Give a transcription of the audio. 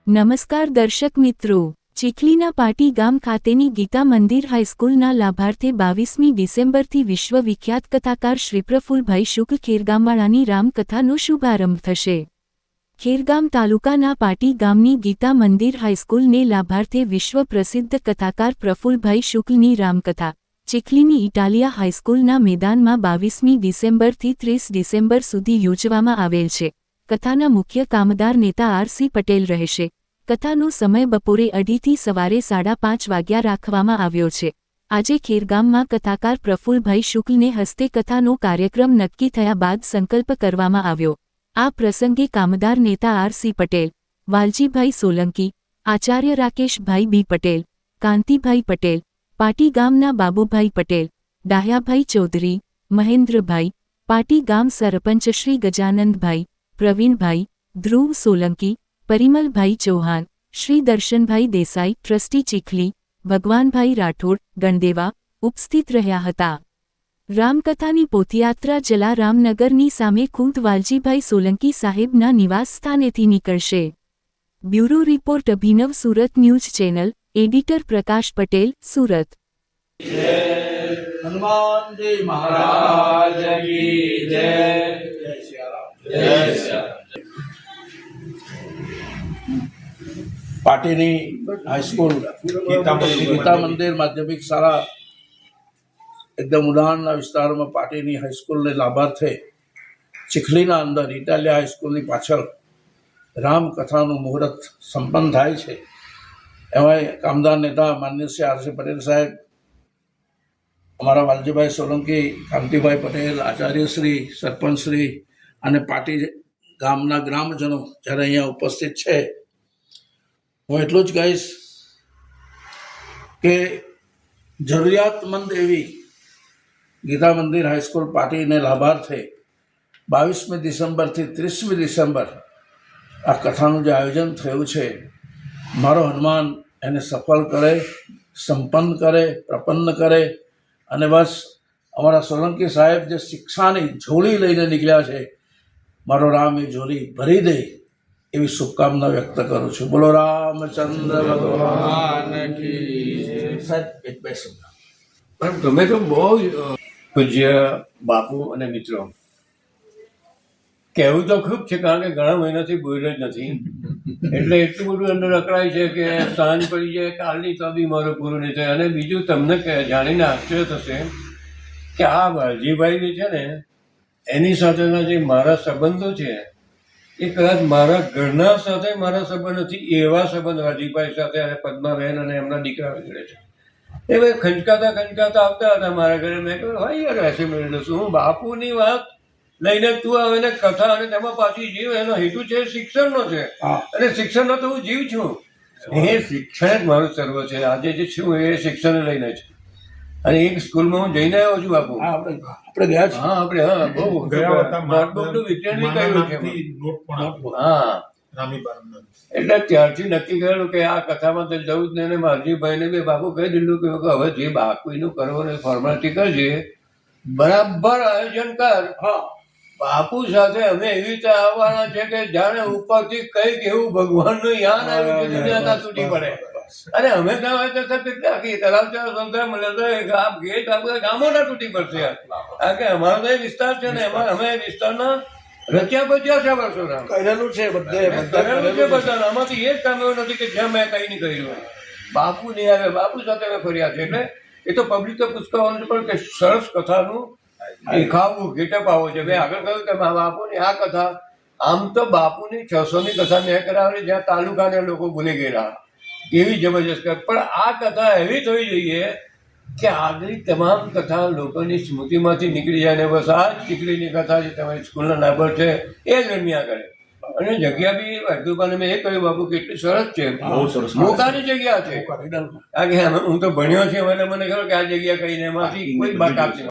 નમસ્કાર દર્શક મિત્રો, ચીખલીના પાટી ગામ ખાતેની ગીતા મંદિર હાઈસ્કૂલના લાભાર્થે 22મી ડિસેમ્બરથી વિશ્વવિખ્યાત કથાકાર શ્રી પ્રફુલભાઈ શુક્લ ખેરગામવાળાની રામકથાનો શુભારંભ થશે। ખેરગામ તાલુકાના પાટી ગામની ગીતા મંદિર હાઈસ્કૂલને લાભાર્થે વિશ્વ પ્રસિદ્ધ કથાકાર પ્રફુલભાઈ શુક્લની રામકથા ચીખલીની ઇટાલિયા હાઈસ્કૂલના મેદાનમાં 22મી ડિસેમ્બરથી 30 ડિસેમ્બર સુધી યોજવામાં આવેલ છે। કથાના મુખ્ય કામદાર નેતા આર.સી. પટેલ રહેશે। કથાનો સમય બપોરે 2:30 થી સવારે 5:30 વાગ્યા રાખવામાં આવ્યો છે। આજે ખેરગામમાં કથાકાર પ્રફુલભાઈ શુક્લને હસ્તે કથાનો કાર્યક્રમ નક્કી થયા બાદ સંકલ્પ કરવામાં આવ્યો। આ પ્રસંગે કામદાર નેતા આર.સી. પટેલ, વાલજીભાઈ સોલંકી, આચાર્ય રાકેશભાઈ બી. પટેલ, કાંતિભાઈ પટેલ, પાટી ગામના બાબુભાઈ પટેલ, ડાહ્યાભાઈ ચૌધરી, મહેન્દ્રભાઈ, પાટી ગામ સરપંચ શ્રી ગજાનંદભાઈ, પ્રવીણભાઈ, ધ્રુવ સોલંકી, પરિમલભાઈ ચૌહાણ, શ્રી દર્શનભાઈ દેસાઈ, ટ્રસ્ટી ચીખલી, ભગવાનભાઈ રાઠોડ, ગણદેવા ઉપસ્થિત રહ્યા હતા। રામકથાની પોથયાત્રા જલારામનગરની સામે ખુંદ વાલજીભાઈ સોલંકી સાહેબના નિવાસ સ્થાનેથી નીકળશે। બ્યુરો રિપોર્ટ અભિનવ સુરત ન્યૂઝ ચેનલ, એડિટર પ્રકાશ પટેલ, સુરત। હનુમાનજી મહારાજ કી જય। જય શ્રી રામ। જય શ્રી રામ। પાટીની હાઈસ્કૂલ ગીતા મંદિર માધ્યમિક શાળા એકદમ ઉડાણના વિસ્તારમાં પાટીની હાઈસ્કૂલને લાભાર્થે ચીખલીના અંદર ઇટાલિયા હાઈસ્કૂલની પાછળ રામકથાનું મુહૂર્ત સંપન્ન થાય છે। એમાં કામદાર નેતા માન્ય શ્રી આર.સી. પટેલ સાહેબ, અમારા વાલજીભાઈ સોલંકી, કાંતિભાઈ પટેલ, આચાર્યશ્રી, સરપંચશ્રી અને પાટી ગામના ગ્રામજનો જ્યારે અહીંયા ઉપસ્થિત છે। હું એટલું જ કહીશ કે જરૂરિયાતમંદ એવી ગીતા મંદિર હાઈસ્કૂલ પાટીને લાભાર્થે 22મી ડિસેમ્બરથી 30મી ડિસેમ્બર આ કથાનું જે આયોજન થયું છે, મારો હનુમાન એને સફળ કરે, સંપન્ન કરે, પ્રપન્ન કરે અને બસ અમારા સોલંકી સાહેબ જે શિક્ષાની ઝોળી લઈને નીકળ્યા છે, મારો રામ એ ઝોળી ભરી દે એવી શુભકામના વ્યક્ત કરું છું। બોલો રામચંદ્ર ભગવાન કી જય। સાહેબ એક બે શબ્દ। પણ તમે તો બહુ પૂજ્ય બાપુ અને મિત્રો, કહેવું તો ખૂબ છે કારણ કે ઘણા મહિનાથી બોલ્યો જ નથી, એટલે એટલું બધું અંદર અકળાય છે કે સાંજ પડી જાય કાલની તો બી મારું પૂરું નહીં થાય। અને બીજું તમને જાણીને આશ્ચર્ય થશે કે આ વાલજીભાઈ છે ને, એની સાથેના જે મારા સંબંધો છે એ કદાચ મારા ઘરના સાથે મારા સંબંધ નથી એવા સંબંધ વાલજીભાઈ સાથે અને પદ્માબેન અને એમના દીકરા વગેરે છે। એ ભાઈ ખંચકાતા આવતા હતા મારા ઘરે। મેં કહ્યું ભાઈ યાર એસે મેળવી લઉં, હું બાપુની વાત લઈને તું આવે ને કથા અને તેમાં પાછી જીવ, એનો હેતુ છે શિક્ષણનો છે અને શિક્ષણનો તો હું જીવ છું। એ શિક્ષણ જ મારું સર્વ છે। આજે જે છું એ શિક્ષણ લઈને છે અને એક સ્કૂલમાં હું જઈને આવ્યો છું બાપુ। આપણે ગયા છીએ। હા આપણે હા બહુ નોટબુકનું વિતરણ બી કર્યું છે। હા એટલે ત્યારથી નક્કી કરેલું કે આ કથામાં તો જવું જ નહીં। માલજીભાઈને બી બાપુ કહી દીધું કે હવે જે બાકીનું કરવાનું ફોર્માલિટી કરજે, બરાબર આયોજન કર। બાપુ સાથે અમે એવી રીતે આવવાના છે કે જાણે ઉપરથી કઈક એવું ભગવાનનું યાન આવ્યું કે દુનિયા તૂટી પડે। અને અમે ત્યાં હોય તો કેટલા આખી તલાવ સંસાર મળે તો ગેટ ગામોના તૂટી પડશે। કારણ કે અમારો તો એ વિસ્તાર છે ને, એમાં અમે વિસ્તારના રચ્યા બચ્યા છે વર્ષોના, કરેલું છે બધે કરેલું છે બધા। આમાંથી એક કામ એવું નથી કે જ્યાં મેં કઈ નહીં કર્યું। બાપુ નહીં આવે, બાપુ સાથે અમે ફર્યા છે। એટલે એ તો પબ્લિક તો પૂછવાનું પણ કે સરસ કથાનું દેખાવું ગેટઅપ આવો છે। મેં આગળ કહ્યું કે બાપુની આ કથા, આમ તો બાપુની 600ની કથા મેં કરાવેલી જ્યાં તાલુકાને લોકો ભૂલી ગયેલા, એવી જબરજસ્ત કથા। પણ આ કથા એવી થવી જોઈએ કે આગલી તમામ કથા લોકોની સ્મૃતિમાંથી નીકળી જાય ને બસ આ ચીખલીની કથા જે તમારી સ્કૂલના લાભર છે એ જ રમ્યા કરે। અને જગ્યા બી અડધુપાને મેં એ કહ્યું બાપુ કેટલી સરસ છે, મોટાની જગ્યા છે। કારણ કે હું તો ભણ્યો છે એટલે મને ખબર કે આ જગ્યા કહીને એમાંથી કોઈ બાત આપશે।